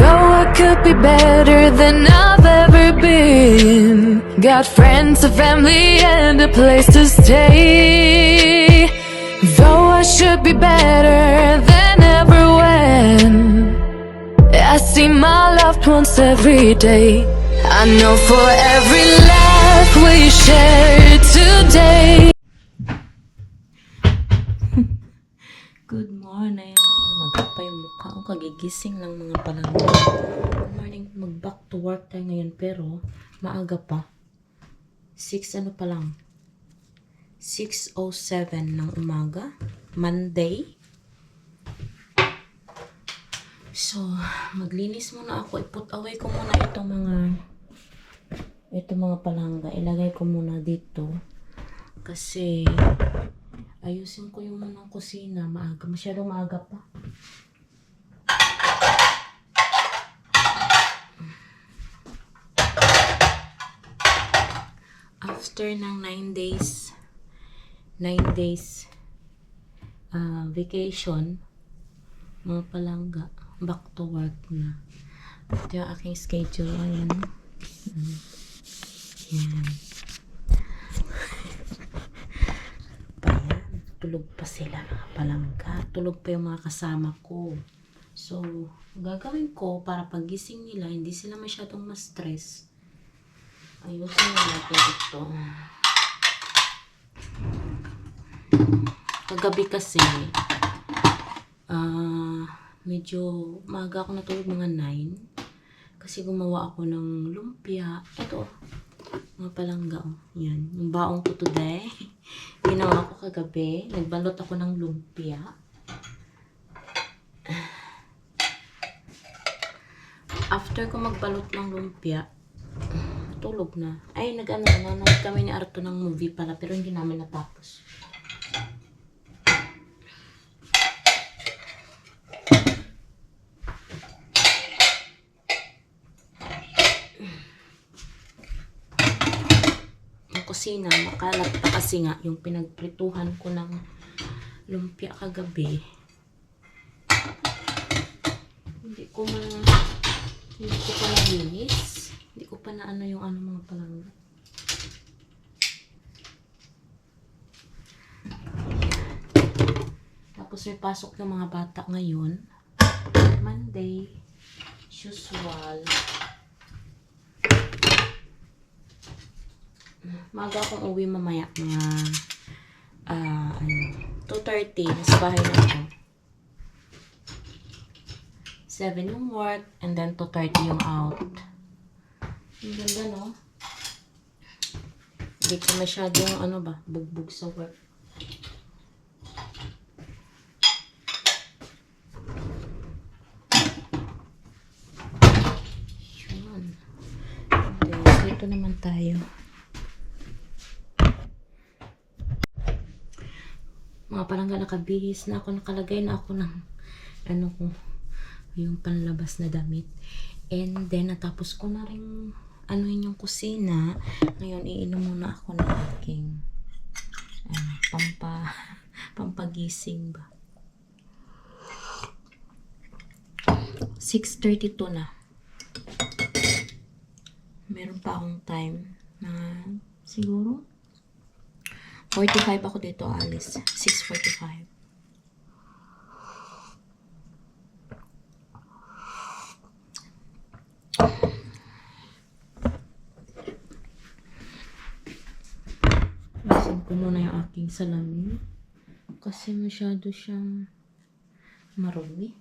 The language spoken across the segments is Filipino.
Though I could be better than I've ever been. Got friends, a family, and a place to stay. Though I should be better than ever when I see my loved ones every day. I know for every laugh we share today. Good morning. Magpa yung mukha ko. Kagigising lang mga palangga. Good morning. Mag-back to work tayo ngayon pero maaga pa. 6 ano pa lang. 6:07 ng umaga. Monday. So, maglinis muna ako. I-put away ko muna itong mga palangga. Ilagay ko muna dito. Kasi ayusin ko yung munang kusina. Maaga. Masyadong maaga pa. After ng 9 days vacation, mga palangga, back to work na. Ito yung aking schedule. Ayan. Ayan. Tulog pa sila mga palangga. Tulog pa yung mga kasama ko. So, gagawin ko para pagising nila, hindi sila masyadong ma-stress. Ayusin na natin ito. Kagabi kasi, medyo maaga ako natulog mga 9. Kasi gumawa ako ng lumpia. Ito, mga palangga. Yan, yung baong ko today. Ginawa ko kagabi. Nagbalot ako ng lumpia. After ko magbalot ng lumpia, tulog na. Ay, nanonood kami ni Arto ng movie pala, pero hindi namin natapos. Yung kusina, makalat pa kasi nga yung pinagprituhan ko ng lumpia kagabi. Hindi ko pa nalinis. Hindi ko pa na yung mga palangga. Tapos may pasok yung mga bata ngayon. Monday. Usual. Maga akong uwi mamaya. Mga 2:30. Nasa bahay na ako. 7 yung work. And then 2:30 yung out. Ang ganda, no? Hindi ko masyadong, bugbog sa work. Yun. Okay, dito naman tayo. Mga palangga, nakabihis na ako, nakalagay na ako ng, yung panlabas na damit. And then, natapos ko na rin yung kusina. Ngayon, iinom muna ako ng aking pampagising ba. 6:32 na. Meron pa akong time na siguro 45 ako dito alis. 6:45. Isin ko muna yung aking salamin kasi masyado siyang marumi.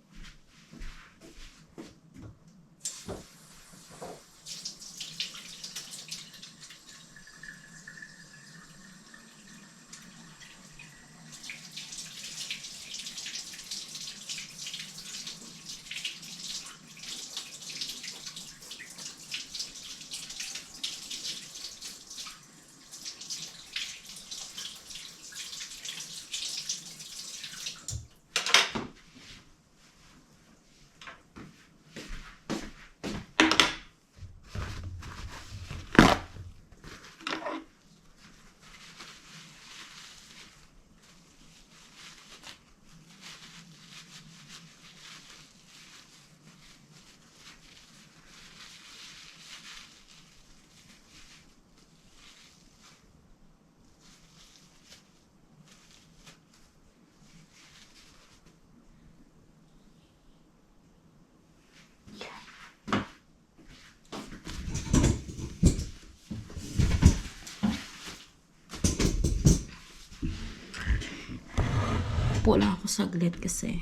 Upo lang ako saglit kasi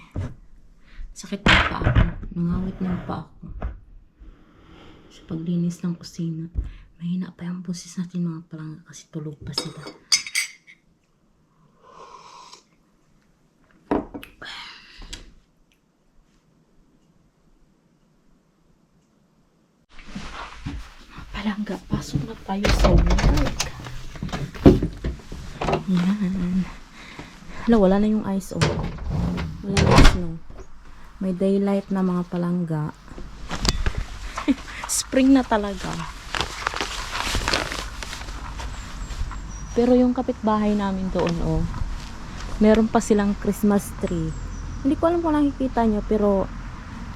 sakit na pa ako. Nangawit na pa ako. Sa paglinis ng kusina. Mahina pa yung boses natin mga palangga kasi tulog pa sila. Palangga, pasok na tayo sa work. Yan. Hala, wala na yung ice on. Wala na snow. May daylight na mga palangga. Spring na talaga. Pero yung kapitbahay namin doon, oh, meron pa silang Christmas tree. Hindi ko alam kung nakikita nyo, pero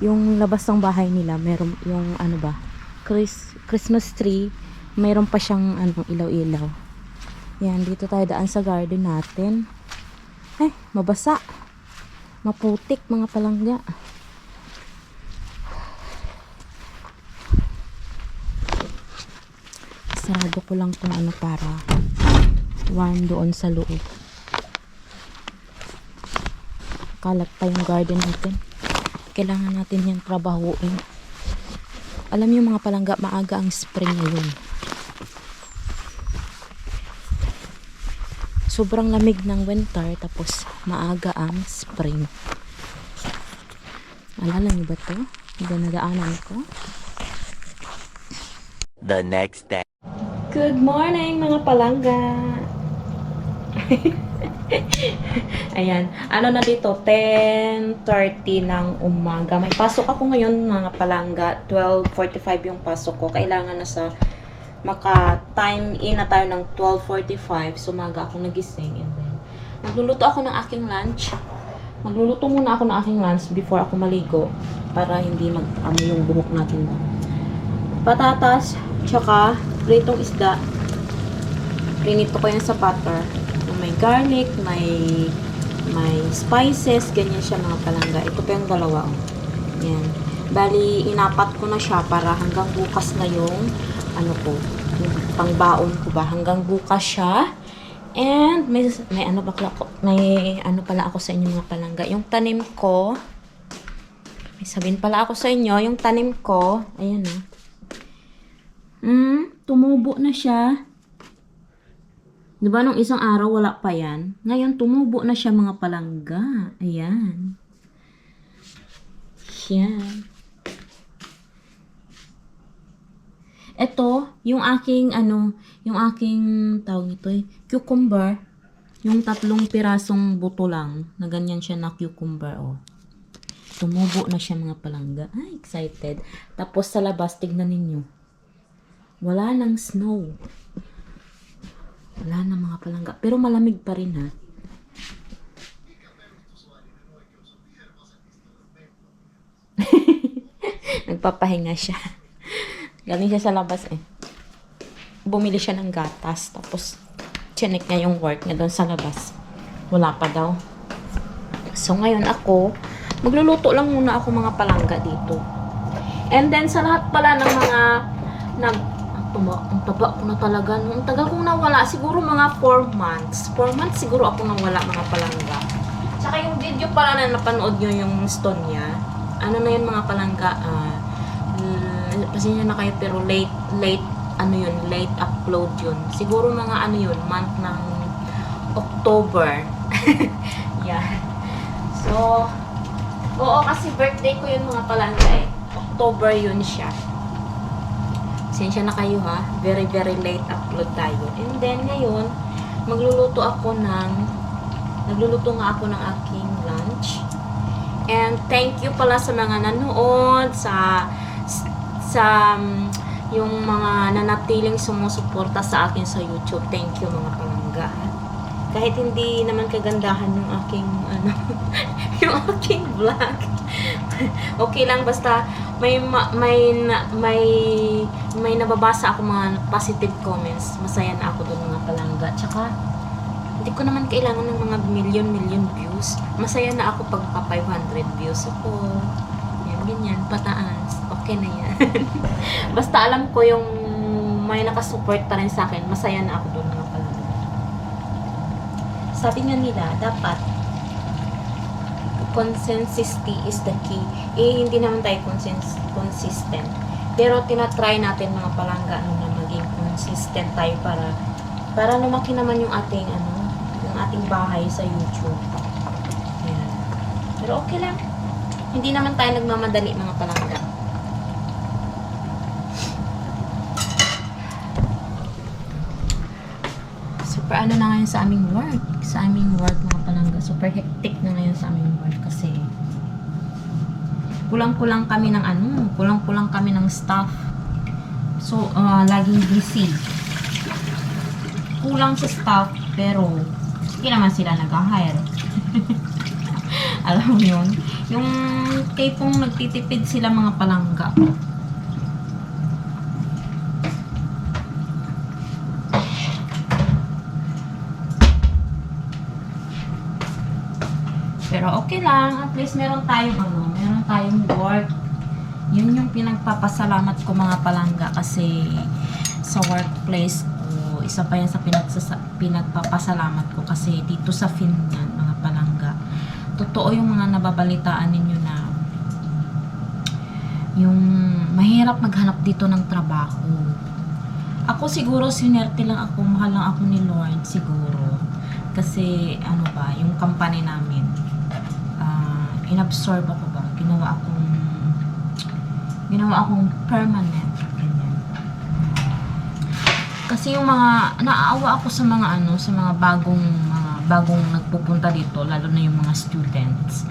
yung labas ng bahay nila, meron yung ano ba, Christmas tree, meron pa siyang ano, ilaw-ilaw. Yan, dito tayo daan sa garden natin. Ay, mabasa. Maputik mga palangga. Sarado ko lang kung ano para warm doon sa loob. Kalat pa yung garden natin. Kailangan natin yan trabahuin. Alam niyo mga palangga, maaga ang spring ngayon. Sobrang lamig ng winter, tapos maaga ang spring. Alala niyo ba ito? Nadaanan ko. The next day. Good morning mga palangga! Ayan, ano na dito, 10:30 ng umaga. May pasok ako ngayon mga palangga, 12:45 yung pasok ko. Kailangan na sa maka-time in na tayo ng 12:45. So maga ako nagising and then magluluto ako ng aking lunch. Magluluto muna ako ng aking lunch before ako maligo para hindi mag-amoy yung buhok natin. Patatas, tsaka pritong isda. Prinito ko yan sa butter. May garlic, may spices, ganyan siya mga palangga. Ito pa yung dalawa. Yan. Bali, inapat ko na siya para hanggang bukas na yung ano ko, yung pangbaon ko ba. Hanggang bukas siya. And may ano pala ako sa inyo mga palangga. Yung tanim ko, may sabihin pala ako sa inyo, yung tanim ko, ayan o. Tumubo na siya. Diba nung isang araw wala pa yan? Ngayon tumubo na siya mga palangga. Ayan. Yan. Ito, yung aking tawag nito cucumber. Yung 3 pirasong buto lang. Na ganyan siya na cucumber, oh. Tumubo na siya mga palangga. Ay, excited. Tapos sa labas, tignan ninyo. Wala nang snow. Wala na mga palangga. Pero malamig pa rin ha. Nagpapahinga siya. Galing siya sa labas eh. Bumili siya ng gatas. Tapos, chinek niya yung work niya doon sa labas. Wala pa daw. So, ngayon ako, magluluto lang muna ako mga palangga dito. And then, sa lahat pala ng mga ang taba ko na talaga. Nung tagal kong nawala, siguro mga 4 months. 4 months siguro ako nawala mga palangga. Tsaka yung video pala na napanood nyo yung stone niya. Ano na yun mga palangga? Pasensya na kayo pero late upload yun. Siguro mga month ng October. Yeah. So, oo kasi birthday ko yun mga palangga eh. October yun siya. Pasensya na kayo ha. Very, very late upload tayo. And then, ngayon, nagluluto nga ako ng aking lunch. And thank you pala sa mga nanood, sa yung mga nanatiling sumusuporta sa akin sa YouTube. Thank you mga palangga. Kahit hindi naman kagandahan yung aking, yung aking vlog. Okay lang basta may nababasa ako mga positive comments. Masaya na ako doon mga palangga. Tsaka hindi ko naman kailangan ng mga million views. Masaya na ako pagka 500 views ako. Yan, ganyan, pataas. Okay na yan. Basta alam ko yung may nakasupport pa rin sa akin. Masaya na ako doon mga palangga. Sabi nga nila, dapat consistency is the key. Eh, hindi naman tayo consistent. Pero tinatry natin mga palangga na maging consistent tayo para lumaki naman yung ating yung ating bahay sa YouTube. Ayan. Pero okay lang. Hindi naman tayo nagmamadali mga palangga. Super na ngayon sa aming work. Sa aming work mga palangga. Super hectic na ngayon sa aming work kasi kulang-kulang kami ng kulang-kulang kami ng staff. So, laging busy. Kulang sa staff, pero hindi naman sila nag-hire. Alam mo yun? Yung tipong nagtitipid sila mga palangga. Pero okay lang, at least meron tayong work. Yun yung pinagpapasalamat ko mga palangga kasi sa workplace ko, isa pa yan sa pinagpapasalamat ko kasi dito sa Finland mga palangga. Totoo yung mga nababalitaan ninyo na yung mahirap maghanap dito ng trabaho. Ako siguro sinerte lang ako, mahal lang ako ni Lord siguro. Kasi yung company namin inabsorb ako ba? Ginawa akong permanent. Ganyan. Kasi yung mga naaawa ako sa mga sa mga bagong nagpupunta dito, lalo na yung mga students.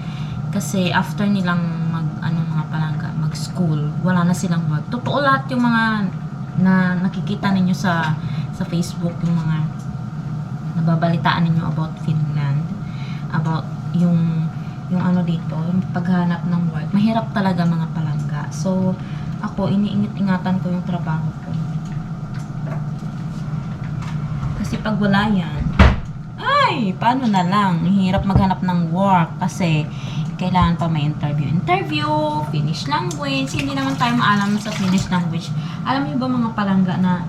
Kasi after nilang mga palangga, mag-school, wala na silang work. Totoo lahat yung mga na nakikita ninyo sa Facebook, yung mga nababalitaan ninyo about Finland, about yung dito, yung paghanap ng work. Mahirap talaga mga palangga. So, ako, iniingat-ingatan ko yung trabaho ko. Kasi pag wala yan, ay, paano na lang? Hirap maghanap ng work kasi kailangan pa may interview, Finnish language. Hindi naman tayo maalam sa Finnish language. Alam niyo ba mga palangga na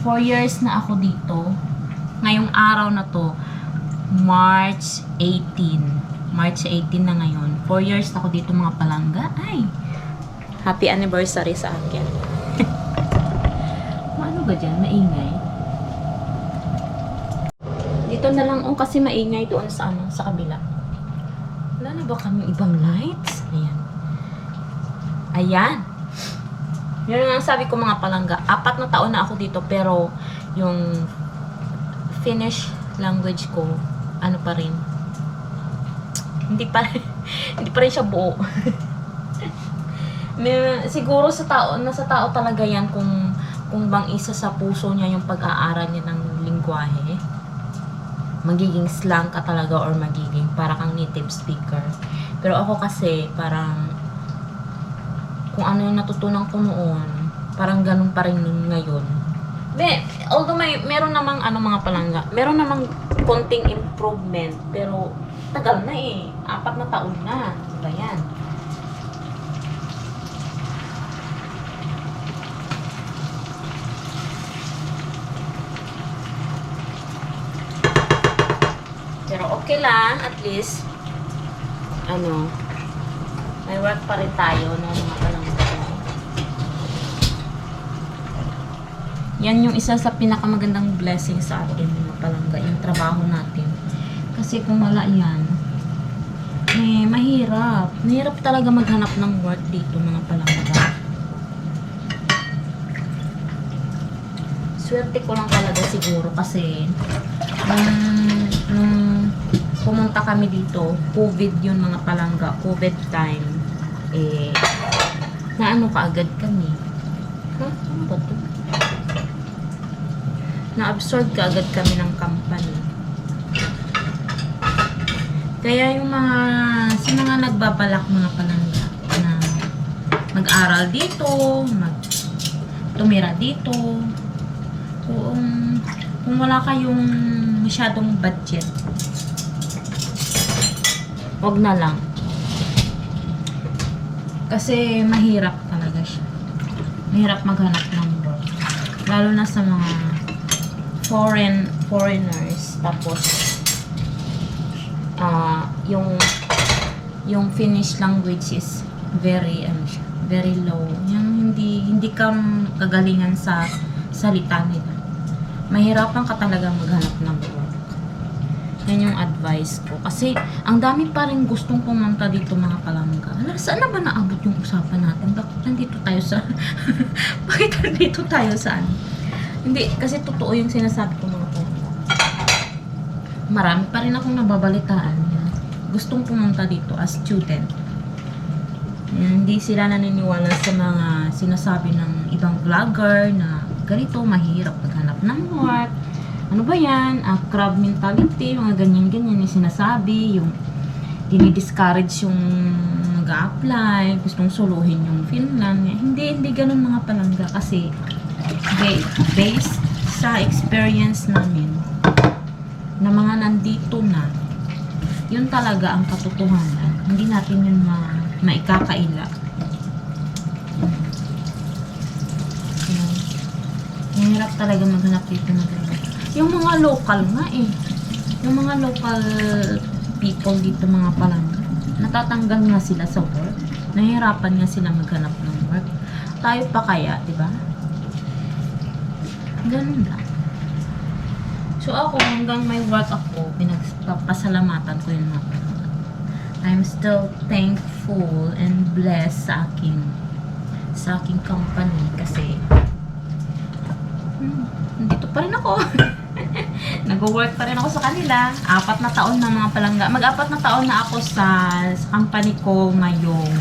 4 years na ako dito? Ngayong araw na to, March 18 na ngayon. 4 years na ako dito mga palangga. Ay, happy anniversary sa akin. Ano ba dyan? Maingay. Dito na lang kasi maingay doon sa kabila. Wala na ba kami ibang lights? Ayan. Yun nga sabi ko mga palangga. 4 na taon na ako dito pero yung Finnish language ko pa rin. Hindi pa rin siya buo. Siguro sa tao talaga yan kung bang isa sa puso niya yung pag-aaral niya ng lingwahe. Magiging slang ka talaga or magiging para kang native speaker. Pero ako kasi parang kung ano yung natutunan ko noon, parang ganun pa rin ngayon. Although meron namang mga palangga, meron namang konting improvement, pero tagal na 4 na taon na. Diba yan? Pero okay lang, at least may work pa rin tayo mga palangga. Yan yung isa sa pinakamagandang blessing sa atin mga palangga, yung trabaho natin. Kasi kung wala yan, mahirap. Mahirap talaga maghanap ng work dito mga palangga. Swerte ko lang talaga siguro kasi nung pumunta kami dito, COVID yun mga palangga, COVID time, kaagad kami. Ano ba ito? Na-absorb kaagad kami ng company. Kaya yung sa mga nagbabalak mga palangga na mag-aral dito, tumira dito, kung wala kayong masyadong budget, wag na lang. Kasi mahirap talaga siya. Mahirap maghanap ng work. Lalo na sa mga foreigners, tapos yung yung Finnish language is very, very low. Yung hindi ka kagalingan sa salita nila. Mahirapan ka talaga maghanap ng work. Yan yung advice ko. Kasi, ang dami pa rin gustong pumunta dito mga palangga. Saan na ba naabot yung usapan natin? Bakit nandito tayo sa... Bakit nandito tayo sa ano? Hindi, kasi totoo yung sinasabi ko mga palangga. Marami pa rin akong nababalitaan. Yan. Gustong pumunta dito as student. Yan, hindi sila naniniwala sa mga sinasabi ng ibang vlogger na ganito, mahirap maghanap ng work. Ano ba yan? Crab mentality, mga ganyan-ganyan yung sinasabi, yung dinidiscourage yung mag-a-apply, gustong suluhin yung Finland. Hindi ganun mga palangga kasi based sa experience namin na mga nandito na, yun talaga ang katotohanan. Hindi natin yun maikakaila. Mahirap talaga maghanap dito ng work. Yung mga local nga eh. Yung mga local people dito mga palangga. Natatanggal nga sila sa work. Nahihirapan nga sila maghanap ng work. Tayo pa kaya, di ba? Ganun lang. So ako, hanggang may work ako, pinagpasalamatan ko yung mga palangga. I'm still thankful and blessed sa aking company kasi dito pa rin ako. Nag-work pa rin ako sa kanila. 4 na taon na mga palangga. Mag-4 na taon na ako sa company ko ngayong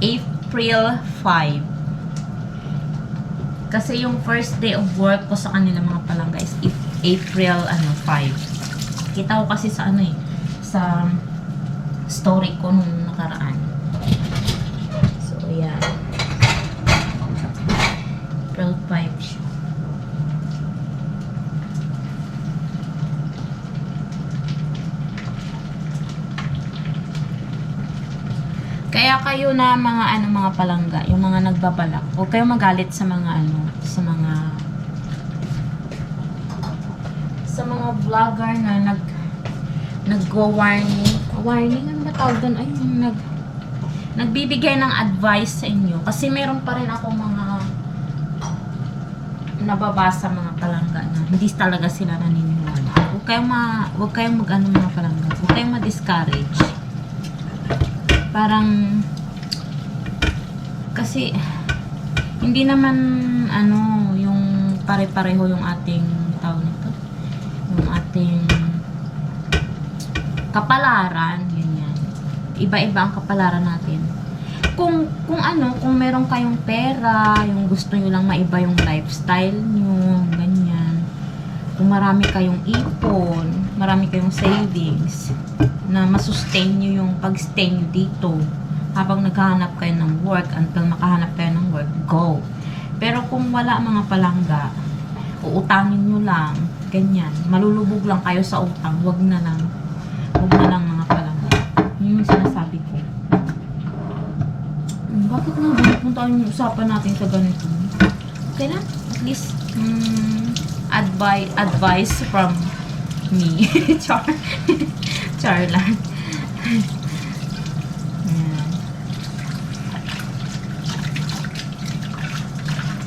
April 5. Kasi yung first day of work ko sa kanila mga palangga is April 5. Kita ko kasi sa sa story ko nung nakaraan. So, yeah. April 5 siya. Kaya kayo na mga mga palangga, yung mga nagbabalak, huwag kayong magalit sa mga sa mga vlogger na naggo-warning, ano ba tawag doon? Ay, nagbibigay ng advice sa inyo. Kasi meron pa rin ako mga nababasa mga palangga na hindi talaga sila naniniwala. Huwag kayong mga palangga. Huwag kayong ma-discourage. Parang kasi hindi naman yung pare-pareho yung ating tawag nito. Yung ating kapalaran, ganyan. Iba-iba ang kapalaran natin. Kung meron kayong pera, yung gusto nyo lang maiba yung lifestyle nyo, ganyan. Kung marami kayong ipon, marami kayong savings, na masustain nyo yung pag-stay nyo dito, habang naghahanap kayo ng work, until makahanap kayo ng work, go. Pero kung wala mga palangga, uutangin nyo lang, ganyan, malulubog lang kayo sa utang, wag na lang mga palangga. Yun yung sinasabi ko. Bakit nga ba punta yung usapan natin sa ganito? Okay lang, at least advice from me. Char lang.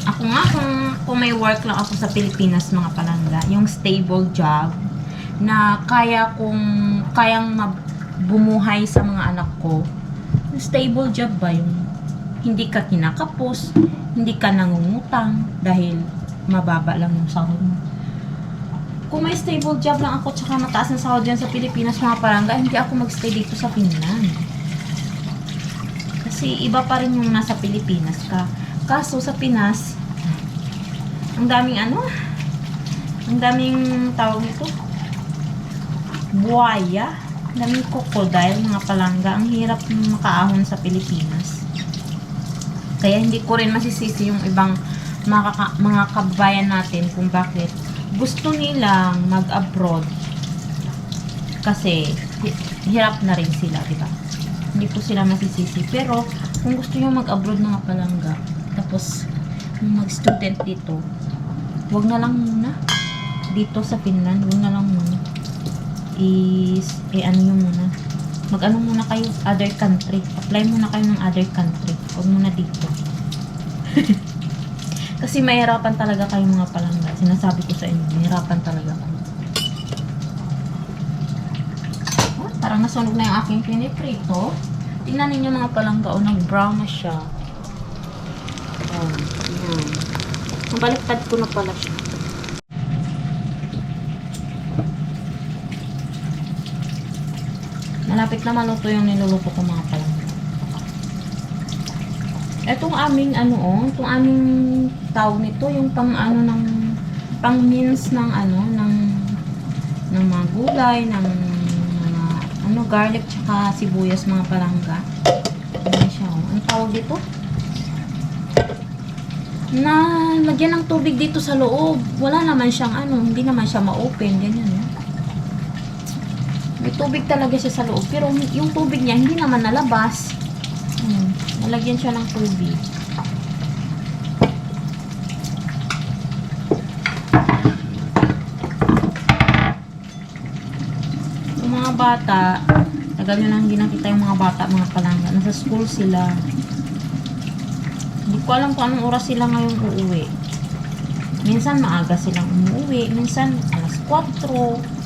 Ako nga, kung may work lang ako sa Pilipinas mga palangga, yung stable job na kayang bumuhay sa mga anak ko, yung stable job ba yung hindi ka kinakapos, hindi ka nangungutang dahil mababa lang yung sahod mo. Kung may stable job lang ako tsaka mataas na sahod dyan sa Pilipinas mga palangga, hindi ako magstay dito sa Finland. Kasi iba pa rin yung nasa Pilipinas ka. Kaso sa Pinas, ang daming tawag nito, buhaya, ang daming crocodile mga palangga. Ang hirap makaahon sa Pilipinas. Kaya hindi ko rin masisisi yung ibang mga kababayan natin kung bakit gusto nilang mag-abroad. Kasi hirap na rin sila, diba? Hindi ko sila masisisi. Pero kung gusto nyo mag-abroad mga palangga, tapos mag-student dito, wag na lang muna. Dito sa Finland, wag na lang muna. Ano nyo muna. Mag-ano muna kayo, other country. Apply muna kayo ng other country. Huwag muna dito. Kasi mahirapan talaga kayo mga palangga. Sinasabi ko sa inyo, mahirapan talaga kayo. Oh, parang nasunog na yung aking piniprito. Tingnan ninyo mga palangga, oh, nag-brown na siya. Oh, yan. Nabaliktad ko na pala siya. Malapit na maluto yung niluluto ko mga palangga. Etong aming ano oh, itong aming tawag nito, yung pang ano ng pang mince ng ano ng mga gulay, ng mga ano garlic tsaka sibuyas mga palangga. Ano siya oh? Ano tawag dito? Na lagyan ng tubig dito sa loob. Wala naman siyang ano, hindi naman siya ma-open ganyan oh. May tubig talaga siya sa loob, pero yung tubig niya hindi naman nalabas. Nalagyan siya ng tubig. Yung mga bata, tagal nyo nang hindi nakita yung mga bata, mga palangga. Nasa school sila. Hindi ko alam kung anong oras sila ngayong uuwi. Minsan maaga silang umuwi, minsan alas 4.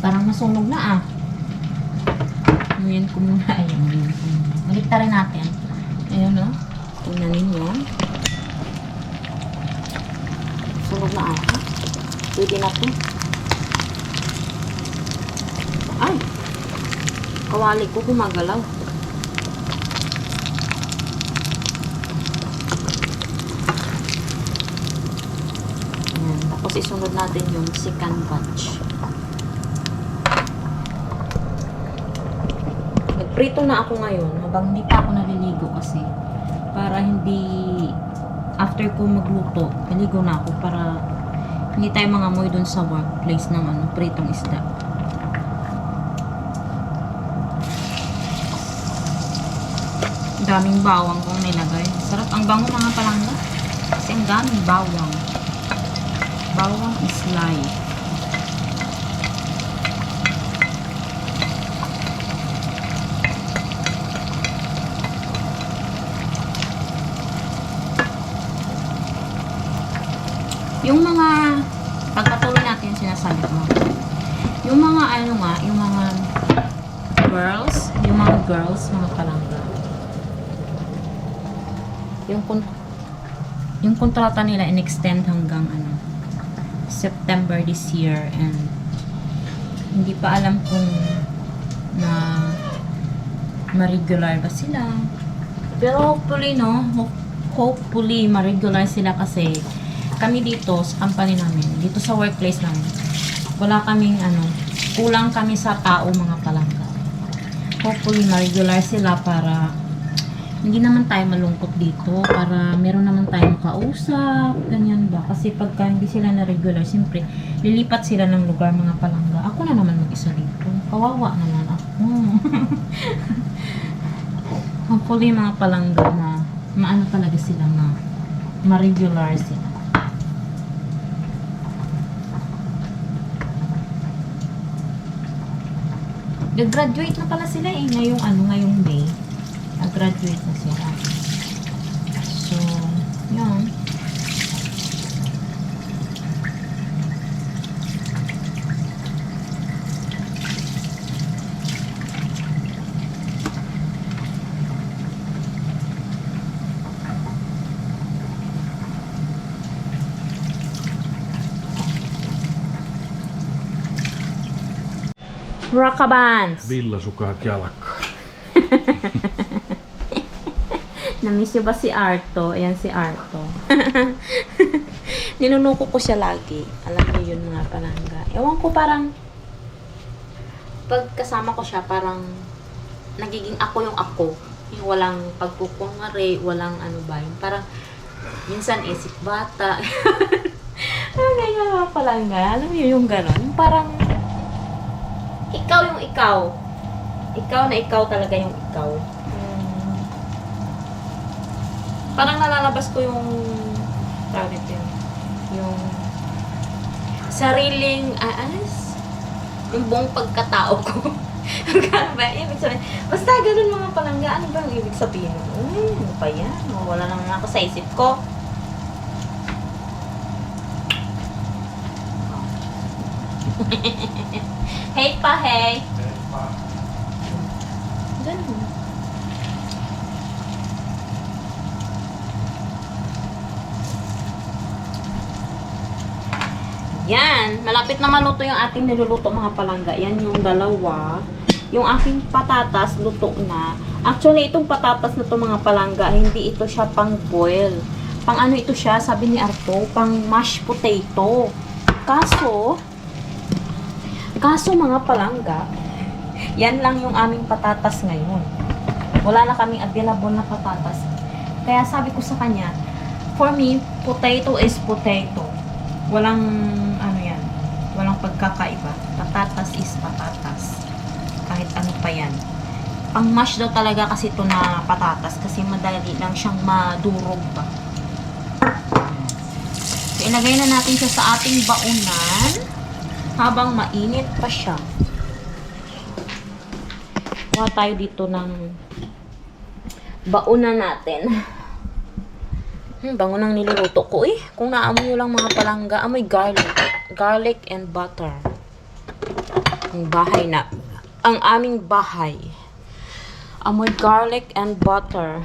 Parang masunog na ah. Ayan ko muna. Ayan. Balikta rin natin. Ayan o. Tingnan ninyo. Sunog na ah. Pwede na ito. Ay! Kawali ko gumagalaw. Ayan. Tapos isunod natin yung second batch. Prito na ako ngayon habang hindi pa ako naliligo kasi para hindi after ko magluto naligo na ako para hindi tayo mangamoy dun sa workplace ng ano, pritong isda. Daming bawang kong nilagay. Sarap ang bango mga palangga kasi ang daming bawang. Bawang is life. Yung mga pagpatuloy natin sinasabi ko. Yung mga ano nga, yung mga girls, mga palangga. Yung kontrata nila in-extend hanggang ano, September this year and hindi pa alam kung na ma-regular ba sila. Pero hopefully no, hopefully ma-regular sila kasi kami dito sa company namin, dito sa workplace namin, wala kaming ano, kulang kami sa tao mga palangga. Hopefully ma-regular sila para hindi naman tayo malungkot dito, para meron naman tayong kausap, ganyan ba? Kasi pagka hindi sila na-regular, siyempre, lilipat sila ng lugar mga palangga. Ako na naman mag-isa dito. Kawawa naman ako. Hopefully mga palangga na maano talaga sila na ma-regular sila. Nag-graduate na pala sila eh, ngayong May. Nag-graduate na sila. So, yun. Rockabans! Villasukat jalkaan. Namiss niyo ba si Arto? Ayan si Arto. Ninunuko ko siya lagi. Alam niyo yun mga palangga. Ewan ko parang pag kasama ko siya parang nagiging ako yung ako. Yung walang pagkukunwari, walang ano ba, yung parang minsan isip bata. Ang ganyan mga palangga. Alam mo yung gano'n? Yung parang ikaw yung ikaw. Ikaw na ikaw talaga yung ikaw. Parang nalalabas ko yung tawag ito yung sariling yung buong pagkatao ko. Ano ba? Ibig sabihin, basta ganun mga palangga. Ano ba ang ibig sabihin? Ano pa yan? Wala naman ako sa isip ko. Hey pa, hey. Ganun. Yan. Malapit na maluto yung ating niluluto mga palangga. Yan yung dalawa. Yung aking patatas, luto na. Actually, itong patatas na to mga palangga, hindi ito siya pang boil. Pang ano ito siya, sabi ni Arto, pang mashed potato. Kaso mga palangga, yan lang yung aming patatas ngayon. Wala na kaming available na patatas. Kaya sabi ko sa kanya, for me, potato is potato. Walang, ano yan, walang pagkakaiba. Patatas is patatas. Kahit ano pa yan. Pang mash daw talaga kasi ito na patatas kasi madali lang siyang madurog ba. So, ilagay na natin siya sa ating baunan habang mainit pa siya. Kuha tayo dito ng baunan natin. Bango nang niluluto ko eh. Kung naamoy nyo lang mga palangga, amoy garlic. Garlic and butter. Ang bahay na. Ang aming bahay. Amoy garlic and butter.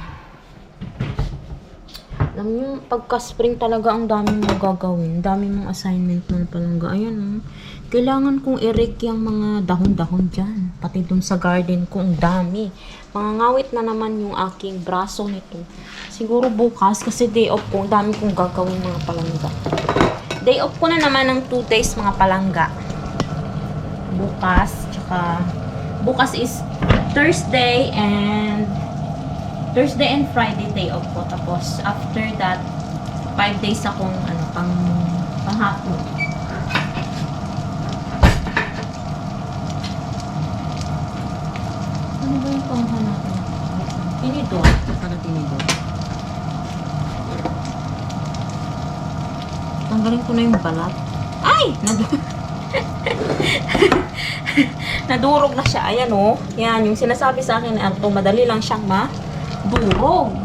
Alam nyo, pagka-spring talaga ang dami mong gagawin. Dami mong assignment ng palangga. Ayan kailangan kong i-rake yung mga dahon-dahon dyan. Pati dun sa garden ko, ang dami. Mangangawit na naman yung aking braso nito. Siguro bukas, kasi day off ko, ang dami kong gagawin mga palangga. Day off ko na naman ng 2 days mga palangga. Bukas is Thursday and Friday day off ko. Tapos, after that, 5 days akong, panghapon. Ano ba yung panghanapin? Tinidor. Para tinidor. Tanggalin ko na yung balat. Ay! Nadurog na siya. Ayan o. Yan. Yung sinasabi sa akin ni Arto, madali lang siyang madurog.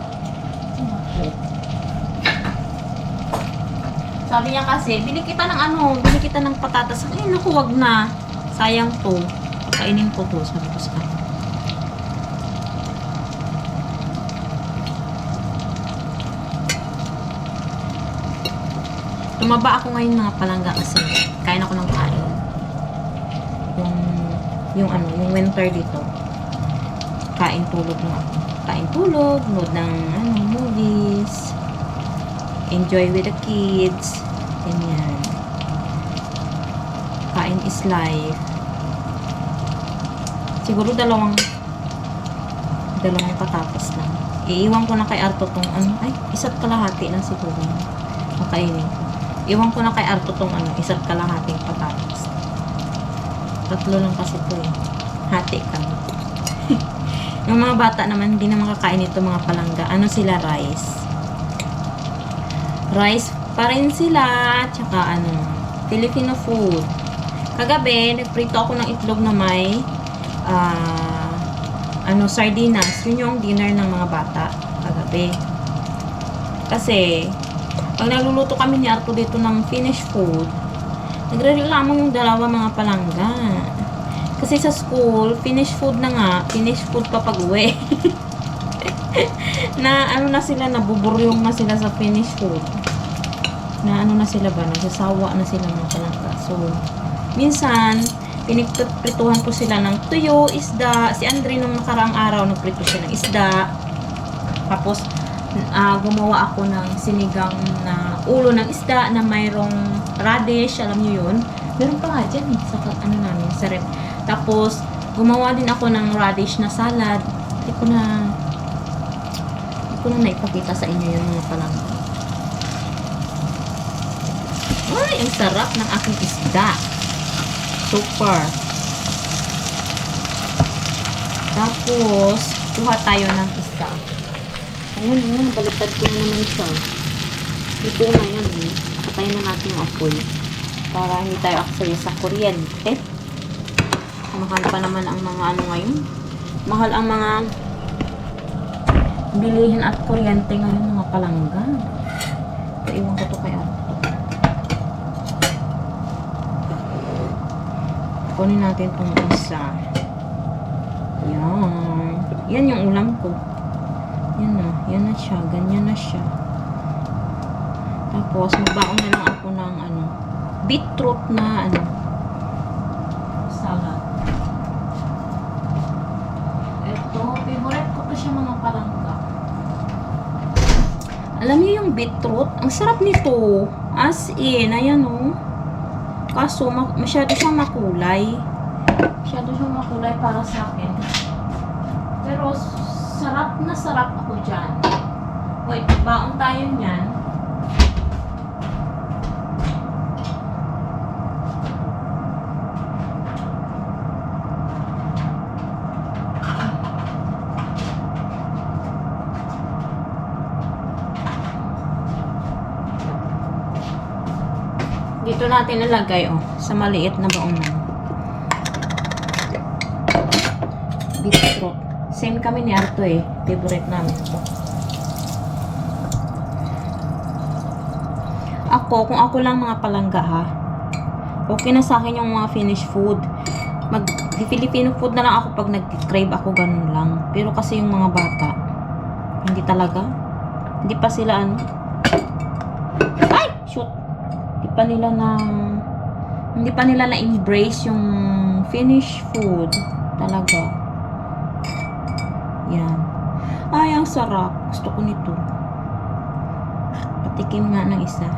Sabi niya kasi, bili kita ng patatas. Ay, naku, wag na. Sayang to. Kainin ko to. Sabi ko sa kanya. Tumaba ako ngayon mga palangga kasi kain ako ng kain. Yung winter dito. Kain tulog na ako. Kain tulog, nood ng movies. Enjoy with the kids. Ganyan. Kain is life. Siguro dalawang patatas lang. Iiwan ko na kay Arto tong isa't kalahati lang siguro. Makainin ko. Iwan ko na kay Arto tong isa't kalahating patatas. 3 lang kasi ito eh. Hati ka. Yung mga bata naman, hindi na makakain ito mga palangga. Ano sila, rice? Rice pa rin sila. Tsaka Filipino food. Kagabi, nagprito ako ng itlog na may sardinas. Yun yung dinner ng mga bata. Kagabi. Kasi, pag nagluluto kami ni Arto dito ng finished food, nagre-reklamo yung dalawa mga palangga. Kasi sa school, finished food na nga, finished food pa pag-uwi. na sila, nabuburyong na sila sa finished food. Na sila ba, nagsasawa na sila mga palangga. So, minsan, piniprituhan ko sila ng tuyo, isda. Si Andre nung nakaraang araw, nagprito siya ng isda. Tapos, gumawa ako ng sinigang na ulo ng isda na mayroong radish, alam nyo yun. Meron pa nga dyan sa namin, sa rep. Tapos, Gumawa din ako ng radish na salad. Hindi ko na naipakita sa inyo yung mga palangga. Ay, ang sarap ng aking isda. Super. Tapos, kuha tayo ng isda. Ayun, baliktad ko na naman siya. Ito na yan, eh. Patayin na natin yung apoy. Para hindi tayo aksaya sa kuryente. Mahal pa naman ang mga ano ngayon. Mahal ang mga bilihin at kuryente ngayon, mga palangga. Iwan ko to kay Ate. Kunin natin itong isa. Yan. Yan yung ulam ko. Yan na. Yan na siya. Ganyan na siya. Tapos, magbaon na lang ako ng ano, beetroot na ano, salad. Ito, favorite ko to siya, mga palangga. Alam niyo yung beetroot? Ang sarap nito. As in, ayan o. Kaso, masyado siyang makulay. Masyado siyang makulay para sa akin. Pero, sarap na sarap ako dyan. Wait, baon tayo niyan. Dito natin nalagay, oh, sa maliit na baonan. Beetroot. Same kami ni Arto, eh. Favorite namin ito. Kung ako lang, mga palangga, ha. Okay na sa akin yung mga finished food. Filipino food na lang ako pag nag-crave ako, ganun lang. Pero kasi yung mga bata, hindi talaga. Hindi pa sila, ano. Ay! Shoot! Hindi pa nila na-embrace yung finished food. Talaga. Yan. Ay, ang sarap. Gusto ko nito. Patikim nga ng isa.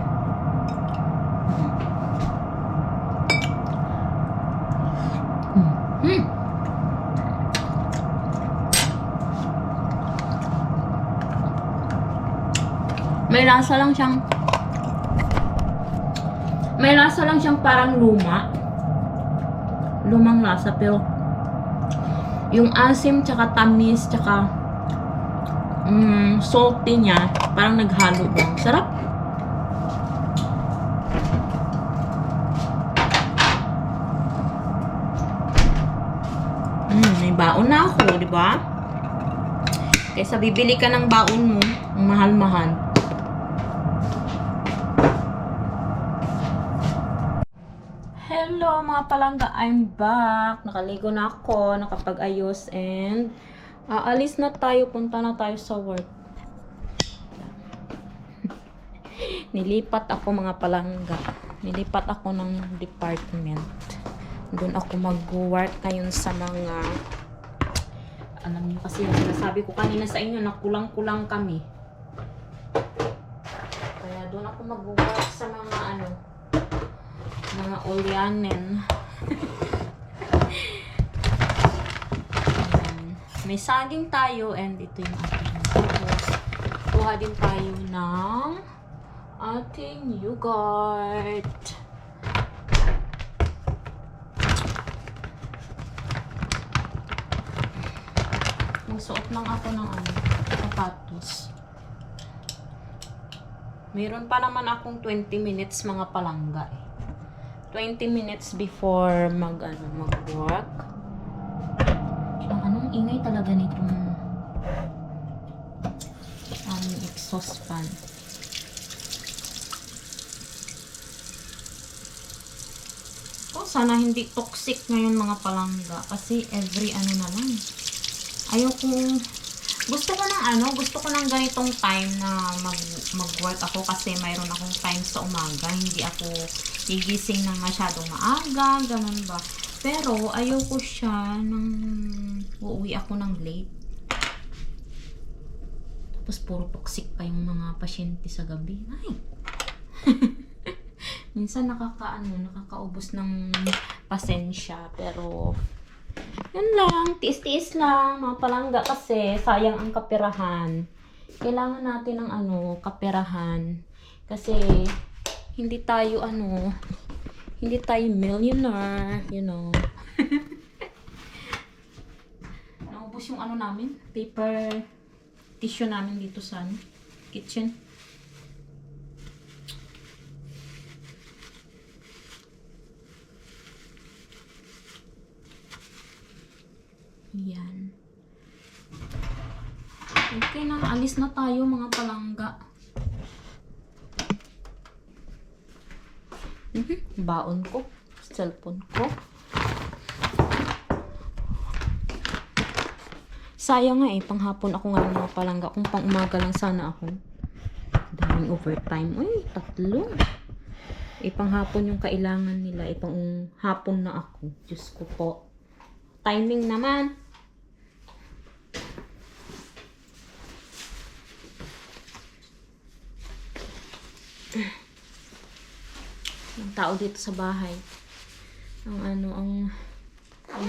May lasa lang siyang parang lumang lasa, pero yung asim tsaka tamis tsaka salty niya parang naghalo lang. Sarap. May baon na ako, di ba? Kaysa bibili ka ng baon mo, ang mahal-mahal. Hello mga palangga, I'm back. Nakaligo na ako, nakapag-ayos, and aalis na tayo, punta na tayo sa work. Nilipat ako, mga palangga. Nilipat ako ng department. Doon ako mag-work ngayon sa mga, alam niyo kasi yung sinasabi ko kanina sa inyo na kulang-kulang kami. Kaya doon ako mag-work sa mga mga ulyanin. May saging tayo, and ito yung ating. Tapos, kuha din tayo ng ating yogurt. Magsuot lang ako ng sapatos. Meron pa naman akong 20 minutes, mga palangga, eh. 20 minutes before mag-work. Anong ingay talaga nitong exhaust fan. Sana hindi toxic ngayon, mga palangga, kasi every na lang. Gusto ko ng ganitong time na mag-work ako, kasi mayroon akong time sa umaga. Hindi ako gigising ng masyadong maaga, ganun ba. Pero, ayoko siya nang uuwi ako ng late. Tapos, puro toxic pa yung mga pasyente sa gabi. Ay! Minsan nakakaubos ng pasensya, pero Yun lang, tiis-tiis lang, mga palangga kasi sayang ang kaperahan. Kailangan natin ng kaperahan. Kasi hindi tayo hindi tayo millionaire, you know. Naubos yung namin, paper tissue namin dito sa kitchen. Yan. Okay na, alis na tayo mga palangga. Baon ko, cellphone ko. Sayang nga panghapon ako nga mga palangga. Kung pang umaga lang sana ako. Daming overtime. Uy, 3. Panghapon yung kailangan nila. Pang hapon na ako. Diyos ko po. Timing naman. Ang tao dito sa bahay. Ang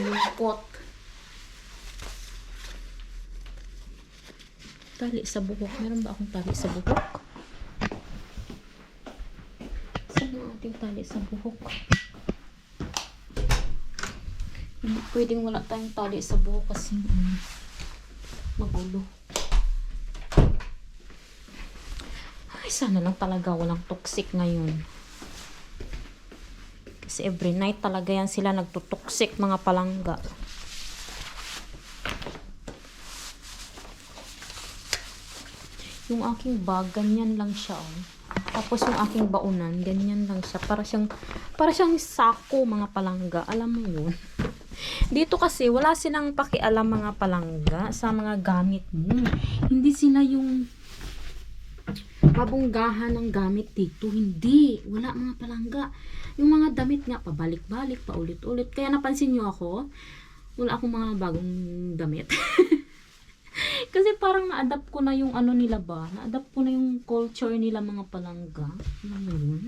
lungkot. Tali sa buhok. Meron ba akong tali sa buhok? Saan ang ating tali sa buhok? Hindi pwedeng wala tayong tali sa buhok kasi magulo. Ay, sana lang talaga walang toxic ngayon. Kasi every night talaga yan sila nagtutoxic mga palangga. Yung aking bag, ganyan lang siya. Tapos yung aking baunan, ganyan lang siya. Para siyang sako mga palangga. Alam mo yun? Dito kasi, wala silang pakialam mga palangga sa mga gamit mo. Hindi sila yung pabunggahan ng gamit dito. Hindi. Wala mga palangga. Yung mga damit nga, pabalik-balik, paulit-ulit. Kaya napansin nyo ako, wala akong mga bagong damit. Kasi parang na-adapt ko na yung nila ba? Na-adapt ko na yung culture nila mga palangga. Alam mo yun?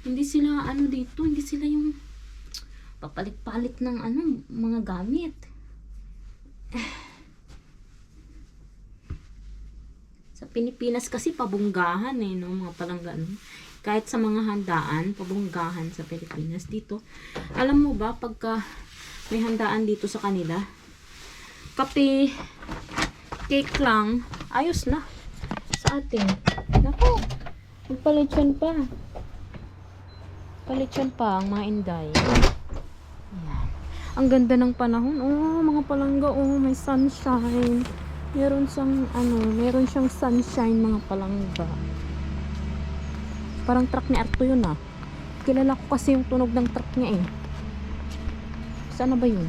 Hindi sila dito, hindi sila yung papalit-palit ng mga gamit. Sa Pilipinas kasi pabunggahan no, mga palangga. Kahit sa mga handaan, pabunggahan sa Pilipinas. Dito, alam mo ba, pagka may handaan dito sa kanila, kape, cake lang, ayos na sa atin. Naku, magpalitsyon pa. Palitsyon pa ang mga inday. Ayan. Ang ganda ng panahon. Oh, mga palangga, may sunshine. Meron siyang sunshine mga palangga. Parang truck ni Arto yun Kilala ko kasi yung tunog ng truck niya Saan na ba yun?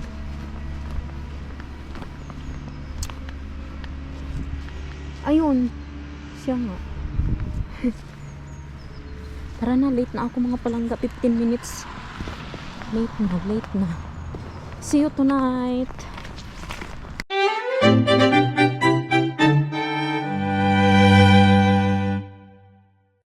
Ayun. Siya nga. Tara na, late na ako mga palangga. 15 minutes. Late na. See you tonight.